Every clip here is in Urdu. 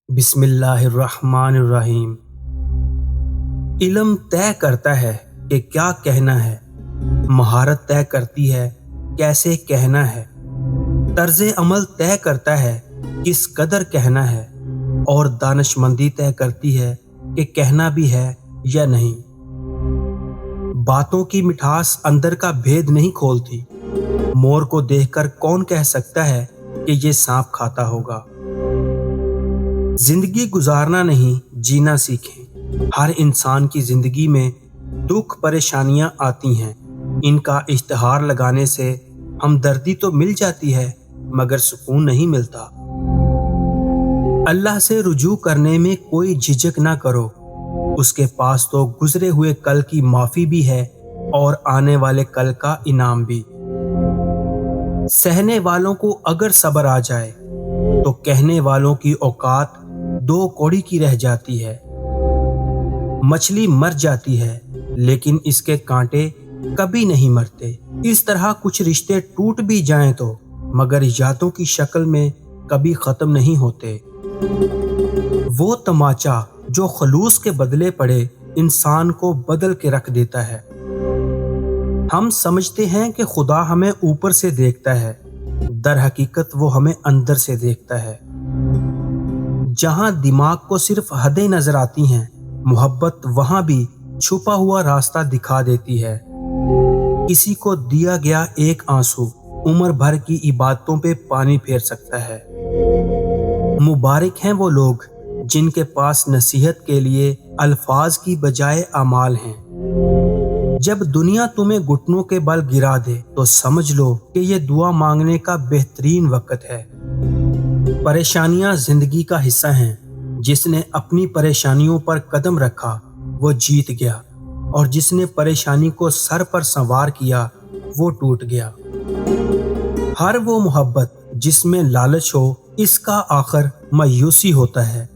بسم اللہ الرحمن الرحیم۔ علم طے کرتا ہے کہ کیا کہنا ہے، مہارت طے کرتی ہے کیسے کہنا ہے، طرز عمل طے کرتا ہے کس قدر کہنا ہے، اور دانشمندی طے کرتی ہے کہ کہنا بھی ہے یا نہیں۔ باتوں کی مٹھاس اندر کا بھید نہیں کھولتی۔ مور کو دیکھ کر کون کہہ سکتا ہے کہ یہ سانپ کھاتا ہوگا۔ زندگی گزارنا نہیں، جینا سیکھیں۔ ہر انسان کی زندگی میں دکھ پریشانیاں آتی ہیں۔ ان کا اشتہار لگانے سے ہمدردی تو مل جاتی ہے مگر سکون نہیں ملتا۔ اللہ سے رجوع کرنے میں کوئی جھجک نہ کرو، اس کے پاس تو گزرے ہوئے کل کی معافی بھی ہے اور آنے والے کل کا انعام بھی۔ سہنے والوں کو اگر صبر آ جائے تو کہنے والوں کی اوقات دو کوڑی کی رہ جاتی ہے۔ مچھلی مر جاتی ہے لیکن اس کے کانٹے کبھی نہیں مرتے۔ اس طرح کچھ رشتے ٹوٹ بھی جائیں تو مگر یادوں کی شکل میں کبھی ختم نہیں ہوتے۔ وہ تماچا جو خلوص کے بدلے پڑے انسان کو بدل کے رکھ دیتا ہے۔ ہم سمجھتے ہیں کہ خدا ہمیں اوپر سے دیکھتا ہے، در حقیقت وہ ہمیں اندر سے دیکھتا ہے۔ جہاں دماغ کو صرف حدیں نظر آتی ہیں، محبت وہاں بھی چھپا ہوا راستہ دکھا دیتی ہے۔ کسی کو دیا گیا ایک آنسو عمر بھر کی عبادتوں پہ پانی پھیر سکتا ہے۔ مبارک ہیں وہ لوگ جن کے پاس نصیحت کے لیے الفاظ کی بجائے اعمال ہیں۔ جب دنیا تمہیں گھٹنوں کے بل گرا دے تو سمجھ لو کہ یہ دعا مانگنے کا بہترین وقت ہے۔ پریشانیاں زندگی کا حصہ ہیں۔ جس نے اپنی پریشانیوں پر قدم رکھا وہ جیت گیا، اور جس نے پریشانی کو سر پر سوار کیا وہ ٹوٹ گیا۔ ہر وہ محبت جس میں لالچ ہو اس کا آخر مایوسی ہوتا ہے۔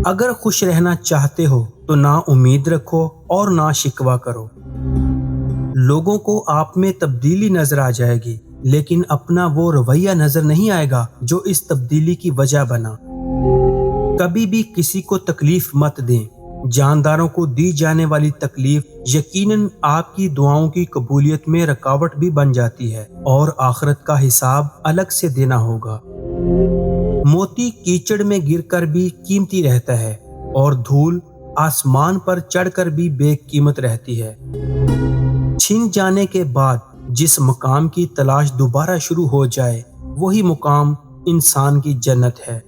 اگر خوش رہنا چاہتے ہو تو نہ امید رکھو اور نہ شکوہ کرو۔ لوگوں کو آپ میں تبدیلی نظر آ جائے گی لیکن اپنا وہ رویہ نظر نہیں آئے گا جو اس تبدیلی کی وجہ بنا۔ کبھی بھی کسی کو تکلیف مت دیں۔ جانداروں کو دی جانے والی تکلیف یقیناً آپ کی دعاؤں کی قبولیت میں رکاوٹ بھی بن جاتی ہے، اور آخرت کا حساب الگ سے دینا ہوگا۔ موتی کیچڑ میں گر کر بھی قیمتی رہتا ہے، اور دھول آسمان پر چڑھ کر بھی بے قیمت رہتی ہے۔ چھن جانے کے بعد جس مقام کی تلاش دوبارہ شروع ہو جائے وہی مقام انسان کی جنت ہے۔